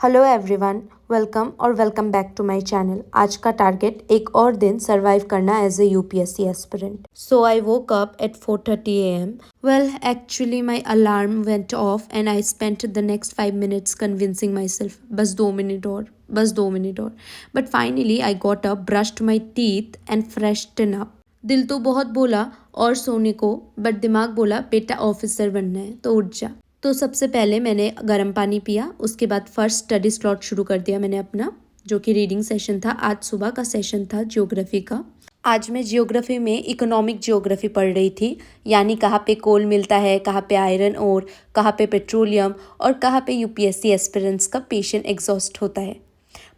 Hello everyone, welcome back to my channel. आज का target एक और दिन सरवाइव करना as a UPSC aspirant. So I woke up at 4:30 AM। Well, actually my alarm went off and I spent the next 5 minutes convincing myself बस 2 minute और। But finally I got up, brushed my teeth and freshened up. दिल तो बहुत बोला और सोने को, but दिमाग बोला बेटा ऑफिसर बनना है तो उठ जा। तो सबसे पहले मैंने गर्म पानी पिया, उसके बाद फर्स्ट स्टडी स्लॉट शुरू कर दिया मैंने अपना, जो कि रीडिंग सेशन था। आज सुबह का सेशन था ज्योग्राफी का। आज मैं ज्योग्राफी में इकोनॉमिक ज्योग्राफी पढ़ रही थी, यानी कहाँ पे कोल मिलता है, कहाँ पे आयरन और कहाँ पे पेट्रोलियम और कहाँ पे यूपीएससी एस्पिरेंट्स का पेशेंट एग्जॉस्ट होता है।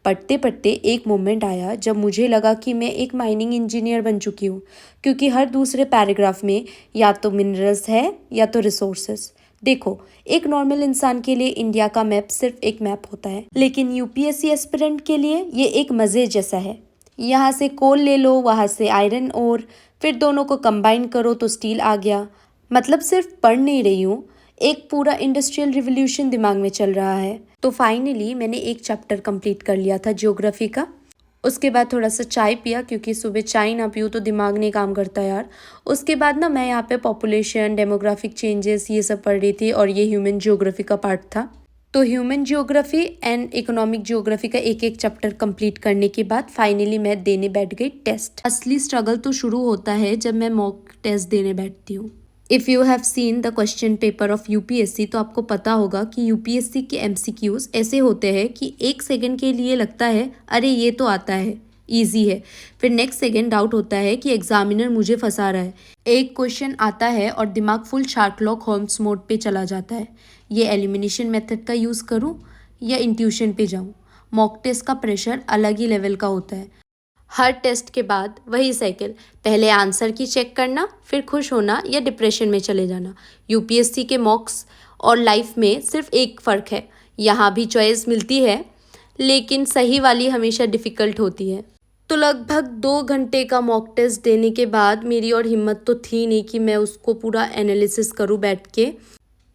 पढ़ते पढ़ते एक मोमेंट आया जब मुझे लगा कि मैं एक माइनिंग इंजीनियर बन चुकी हूँ, क्योंकि हर दूसरे पैराग्राफ में या तो मिनरल्स है या तो रिसोर्सेस। देखो, एक नॉर्मल इंसान के लिए इंडिया का मैप सिर्फ एक मैप होता है, लेकिन यूपीएससी एस्पिरेंट के लिए ये एक मज़े जैसा है। यहाँ से कोल ले लो, वहाँ से आयरन और फिर दोनों को कंबाइन करो तो स्टील आ गया। मतलब सिर्फ पढ़ नहीं रही हूँ, एक पूरा इंडस्ट्रियल रिवोल्यूशन दिमाग में चल रहा है। तो फाइनली मैंने एक चैप्टर कंप्लीट कर लिया था ज्योग्राफी का। उसके बाद थोड़ा सा चाय पिया, क्योंकि सुबह चाय ना पीऊँ तो दिमाग नहीं काम करता यार। उसके बाद ना मैं यहाँ पे पॉपुलेशन, डेमोग्राफिक चेंजेस ये सब पढ़ रही थी, और ये ह्यूमन ज्योग्राफी का पार्ट था। तो human geography and economic geography का एक एक चैप्टर कंप्लीट करने के बाद फाइनली मैं देने बैठ गई टेस्ट। असली स्ट्रगल तो शुरू होता है जब मैं मॉक टेस्ट देने बैठती हूँ। If you have seen the question paper of UPSC तो आपको पता होगा कि यूपीएससी के एमसीक्यूज ऐसे होते हैं कि एक सेकंड के लिए लगता है अरे ये तो आता है, इजी है, फिर नेक्स्ट सेकंड डाउट होता है कि एग्जामिनर मुझे फंसा रहा है। एक क्वेश्चन आता है और दिमाग फुल शार्लॉक होम्स मोड पे चला जाता है। ये एलिमिनेशन मेथड का यूज़ करूँ या इंट्यूशन पे जाऊँ? मॉक टेस्ट का प्रेशर अलग ही लेवल का होता है। हर टेस्ट के बाद वही साइकिल, पहले आंसर की चेक करना, फिर खुश होना या डिप्रेशन में चले जाना। यूपीएससी के मॉक्स और लाइफ में सिर्फ एक फ़र्क है, यहाँ भी चॉइस मिलती है लेकिन सही वाली हमेशा डिफ़िकल्ट होती है। तो लगभग 2 घंटे का मॉक टेस्ट देने के बाद मेरी और हिम्मत तो थी नहीं कि मैं उसको पूरा एनालिसिस करूँ बैठ के।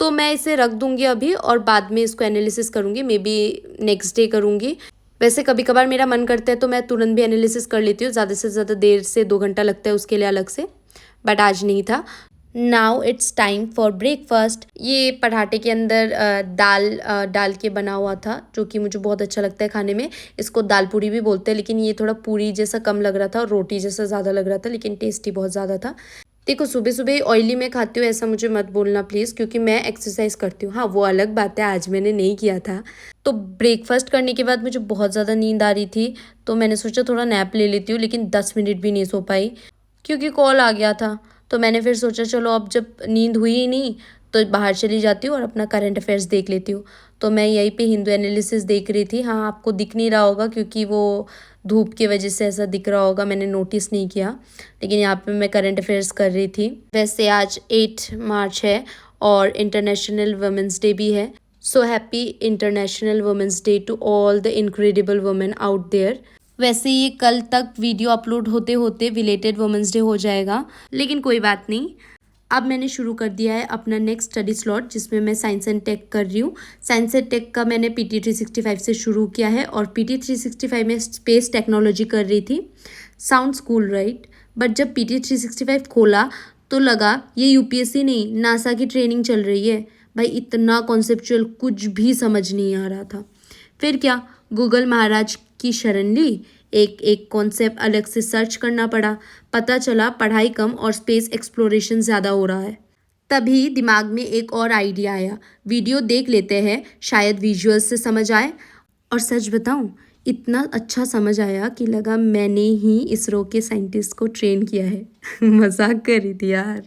तो मैं इसे रख दूंगी अभी और बाद में इसको एनालिसिस करूंगी, मे बी नेक्स्ट डे करूंगी। वैसे कभी कभार मेरा मन करता है तो मैं तुरंत भी एनालिसिस कर लेती हूँ, ज़्यादा से ज़्यादा देर से 2 घंटा लगता है उसके लिए अलग से, बट आज नहीं था। Now it's time for breakfast. ये पराठे के अंदर दाल डाल के बना हुआ था, जो कि मुझे बहुत अच्छा लगता है खाने में। इसको दाल पूरी भी बोलते हैं, लेकिन ये थोड़ा पूरी जैसा कम लग रहा था और रोटी जैसा ज़्यादा लग रहा था, लेकिन टेस्टी बहुत ज़्यादा था। देखो, सुबह सुबह ऑयली में खाती हूँ ऐसा मुझे मत बोलना प्लीज़, क्योंकि मैं एक्सरसाइज करती हूँ। हाँ, वो अलग बात है, आज मैंने नहीं किया था। तो ब्रेकफास्ट करने के बाद मुझे बहुत ज़्यादा नींद आ रही थी, तो मैंने सोचा थोड़ा नैप ले लेती हूँ, लेकिन 10 मिनट भी नहीं सो पाई क्योंकि कॉल आ गया था। तो मैंने फिर सोचा चलो अब जब नींद हुई ही नहीं तो बाहर चली जाती हूँ और अपना करंट अफेयर्स देख लेती हूँ। तो मैं यहीं पे हिंदू एनालिसिस देख रही थी। हाँ, आपको दिख नहीं रहा होगा क्योंकि वो धूप की वजह से ऐसा दिख रहा होगा, मैंने नोटिस नहीं किया, लेकिन यहाँ पे मैं करंट अफेयर्स कर रही थी। वैसे आज 8 मार्च है और इंटरनेशनल वुमेंस डे भी है। So happy international women's day to all the incredible women out there. वैसे ये कल तक वीडियो अपलोड होते होते रिलेटेड वुमेंस डे हो जाएगा, लेकिन कोई बात नहीं। अब मैंने शुरू कर दिया है अपना नेक्स्ट स्टडी स्लॉट, जिसमें मैं साइंस एंड टेक कर रही हूँ। साइंस एंड टेक का मैंने पीटी 365 से शुरू किया है और पीटी 365 में स्पेस टेक्नोलॉजी कर रही थी। Sounds cool right? बट जब पीटी 365 खोला तो लगा ये यूपीएससी नहीं, नासा की ट्रेनिंग चल रही है। भाई, इतना कॉन्सेप्चुअल कुछ भी समझ नहीं आ रहा था। फिर क्या, गूगल महाराज की शरण ली, एक एक कॉन्सेप्ट अलग से सर्च करना पड़ा। पता चला पढ़ाई कम और स्पेस एक्सप्लोरेशन ज़्यादा हो रहा है। तभी दिमाग में एक और आइडिया आया, वीडियो देख लेते हैं, शायद विजुअल्स से समझ आए। और सच बताऊं, इतना अच्छा समझ आया कि लगा मैंने ही इसरो के साइंटिस्ट को ट्रेन किया है। मजाक कर रही थी यार।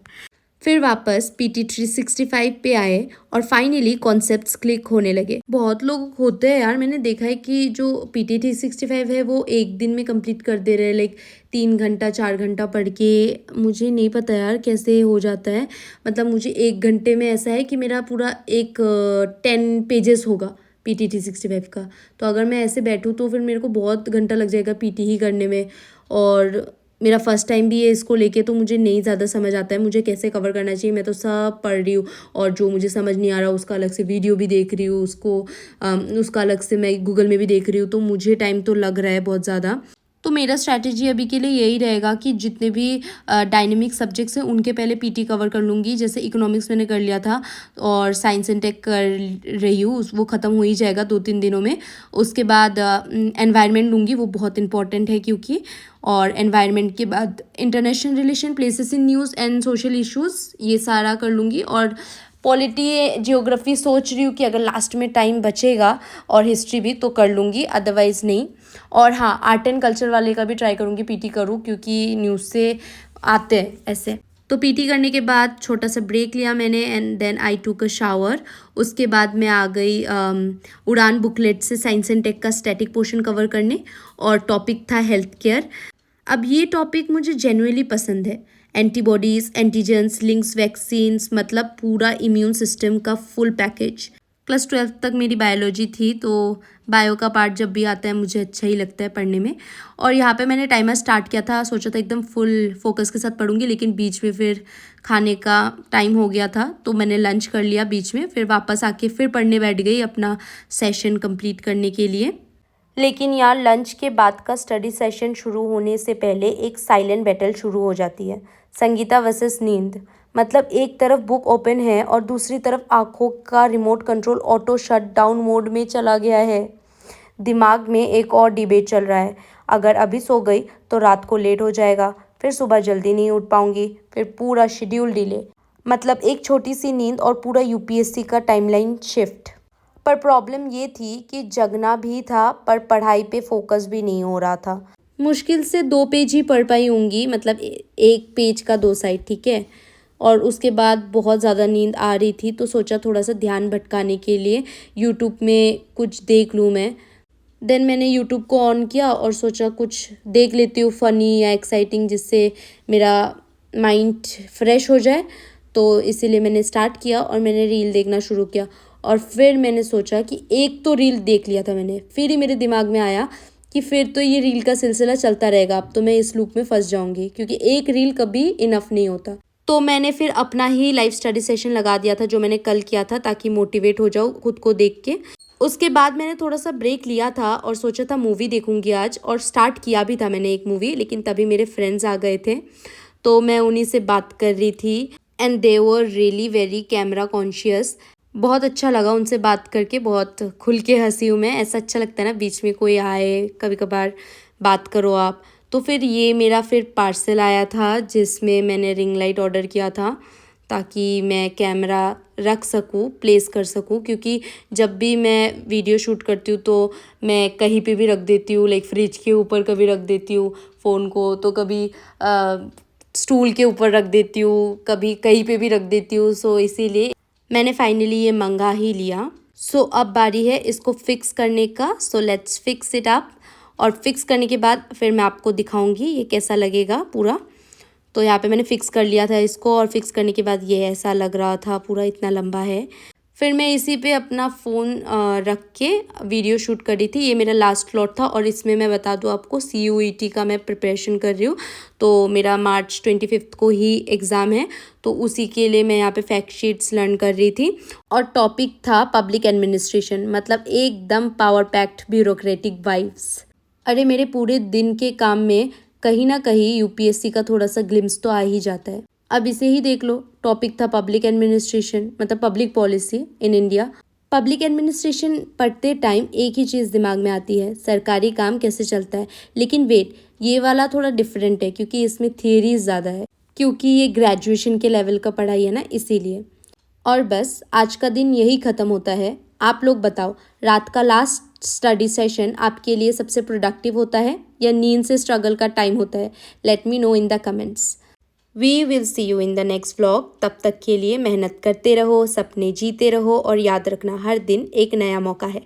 फिर वापस पीटी 365 पे आए और फाइनली कॉन्सेप्ट्स क्लिक होने लगे। बहुत लोग होते हैं यार, मैंने देखा है कि जो पीटी 365 है वो एक दिन में कंप्लीट कर दे रहे हैं, लाइक 3 घंटा 4 घंटा पढ़ के। मुझे नहीं पता यार कैसे हो जाता है। मतलब मुझे 1 घंटे में ऐसा है कि मेरा पूरा एक 10 पेजेस होगा पीटी 365 का। तो अगर मैं ऐसे बैठूँ तो फिर मेरे को बहुत घंटा लग जाएगा पीटी ही करने में। और मेरा फर्स्ट टाइम भी है इसको लेके, तो मुझे नहीं ज़्यादा समझ आता है मुझे कैसे कवर करना चाहिए। मैं तो सब पढ़ रही हूँ और जो मुझे समझ नहीं आ रहा उसका अलग से वीडियो भी देख रही हूँ, उसका अलग से मैं गूगल में भी देख रही हूँ, तो मुझे टाइम तो लग रहा है बहुत ज़्यादा। तो मेरा स्ट्रैटेजी अभी के लिए यही रहेगा कि जितने भी डायनेमिक सब्जेक्ट्स हैं उनके पहले पीटी कवर कर लूँगी। जैसे इकोनॉमिक्स मैंने कर लिया था और साइंस एंड टेक कर रही हूँ, वो ख़त्म हो ही जाएगा 2-3 दिनों में। उसके बाद एनवायरनमेंट लूँगी, वो बहुत इंपॉर्टेंट है क्योंकि, और एनवायरनमेंट के बाद international relation, places in news and social issues, ये सारा कर लूँगी। और पॉलिटी जियोग्राफी सोच रही हूँ कि अगर लास्ट में टाइम बचेगा, और हिस्ट्री भी, तो कर लूँगी, अदरवाइज़ नहीं। और हाँ, आर्ट एंड कल्चर वाले का भी ट्राई करूँगी पीटी करूँ, क्योंकि न्यूज़ से आते हैं ऐसे। तो पीटी करने के बाद छोटा सा ब्रेक लिया मैंने एंड देन आई टूक अ शावर। उसके बाद मैं आ गई उड़ान बुकलेट से साइंस एंड टेक का स्टैटिक पोर्शन कवर करने, और टॉपिक था हेल्थ केयर। अब ये टॉपिक मुझे जेन्युइनली पसंद है। एंटीबॉडीज़, एंटीजेंस, लिंक्स, वैक्सीन्स, मतलब पूरा इम्यून सिस्टम का फुल पैकेज। क्लास 12 तक मेरी बायोलॉजी थी, तो बायो का पार्ट जब भी आता है मुझे अच्छा ही लगता है पढ़ने में। और यहाँ पे मैंने टाइमर स्टार्ट किया था, सोचा था एकदम फुल फोकस के साथ पढ़ूंगी, लेकिन बीच में फिर खाने का टाइम हो गया था, तो मैंने लंच कर लिया बीच में, फिर वापस आके फिर पढ़ने बैठ गई अपना सेशन कंप्लीट करने के लिए। लेकिन यार, लंच के बाद का स्टडी सेशन शुरू होने से पहले एक साइलेंट बैटल शुरू हो जाती है, संगीता वर्सेस नींद। मतलब एक तरफ बुक ओपन है और दूसरी तरफ आंखों का remote control auto shut down mode में चला गया है। दिमाग में एक और डिबेट चल रहा है, अगर अभी सो गई तो रात को लेट हो जाएगा, फिर सुबह जल्दी नहीं उठ पाऊंगी, फिर पूरा शेड्यूल डिले। मतलब एक छोटी सी नींद और पूरा यूपीएससी का टाइमलाइन शिफ्ट। पर प्रॉब्लम ये थी कि जगना भी था, पर पढ़ाई पे फोकस भी नहीं हो रहा था। मुश्किल से 2 पेज ही पढ़ पाई होंगी, मतलब एक पेज का 2 साइड, ठीक है। और उसके बाद बहुत ज़्यादा नींद आ रही थी, तो सोचा थोड़ा सा ध्यान भटकाने के लिए यूट्यूब में कुछ देख लूँ मैं। देन मैंने यूट्यूब को ऑन किया और सोचा कुछ देख लेती हूँ फ़नी या एक्साइटिंग, जिससे मेरा माइंड फ्रेश हो जाए। तो इसीलिए मैंने स्टार्ट किया और मैंने रील देखना शुरू किया। और फिर मैंने सोचा कि एक तो रील देख लिया था मैंने, फिर ही मेरे दिमाग में आया कि फिर तो ये रील का सिलसिला चलता रहेगा, अब तो मैं इस लूप में फंस जाऊंगी, क्योंकि एक रील कभी इनफ नहीं होता। तो मैंने फिर अपना ही लाइव स्टडी सेशन लगा दिया था जो मैंने कल किया था, ताकि मोटिवेट हो जाऊँ खुद को देख के। उसके बाद मैंने थोड़ा सा ब्रेक लिया था और सोचा था मूवी देखूंगी आज, और स्टार्ट किया भी था मैंने एक मूवी, लेकिन तभी मेरे फ्रेंड्स आ गए थे, तो मैं उन्हीं से बात कर रही थी and they were really very camera conscious. बहुत अच्छा लगा उनसे बात करके, बहुत खुल के हंसी हूँ मैं। ऐसा अच्छा लगता है ना, बीच में कोई आए, कभी कभार बात करो आप। तो फिर ये मेरा फिर पार्सल आया था जिसमें मैंने रिंग लाइट ऑर्डर किया था, ताकि मैं कैमरा रख सकूँ, प्लेस कर सकूँ, क्योंकि जब भी मैं वीडियो शूट करती हूँ तो मैं कहीं पे भी रख देती हूँ, लाइक फ्रिज के ऊपर कभी रख देती हूँ फ़ोन को, तो कभी स्टूल के ऊपर रख देती हूँ, कभी कहीं पे भी रख देती हूँ। सो इसीलिए मैंने फाइनली ये मंगा ही लिया। सो अब बारी है इसको फिक्स करने का। So let's fix it up. और फिक्स करने के बाद फिर मैं आपको दिखाऊंगी ये कैसा लगेगा पूरा। तो यहाँ पे मैंने फ़िक्स कर लिया था इसको, और फिक्स करने के बाद ये ऐसा लग रहा था, पूरा इतना लंबा है। फिर मैं इसी पे अपना फ़ोन रख के वीडियो शूट कर रही थी। ये मेरा लास्ट स्लॉट था, और इसमें मैं बता दूँ आपको, CUET का मैं प्रिपरेशन कर रही हूँ। तो मेरा मार्च 25 को ही एग्ज़ाम है, तो उसी के लिए मैं यहाँ पे फैक्ट शीट्स लर्न कर रही थी। और टॉपिक था पब्लिक एडमिनिस्ट्रेशन, मतलब एकदम पावर पैक्ड ब्यूरोक्रेटिक वाइब्स। अरे मेरे पूरे दिन के काम में कहीं ना कहीं यूपीएससी का थोड़ा सा ग्लिम्स तो आ ही जाता है। अब इसे ही देख लो, टॉपिक था पब्लिक एडमिनिस्ट्रेशन, मतलब public policy in India. Public administration पढ़ते टाइम एक ही चीज़ दिमाग में आती है, सरकारी काम कैसे चलता है। लेकिन वेट, ये वाला थोड़ा डिफरेंट है, क्योंकि इसमें थियरीज ज़्यादा है, क्योंकि ये ग्रेजुएशन के लेवल का पढ़ाई है ना, इसीलिए। और बस आज का दिन यही ख़त्म होता है। आप लोग बताओ, रात का लास्ट स्टडी सेशन आपके लिए सबसे प्रोडक्टिव होता है या नींद से स्ट्रगल का टाइम होता है? Let me know in the comments. We will see you in the next vlog. तब तक के लिए मेहनत करते रहो, सपने जीते रहो, और याद रखना हर दिन एक नया मौका है।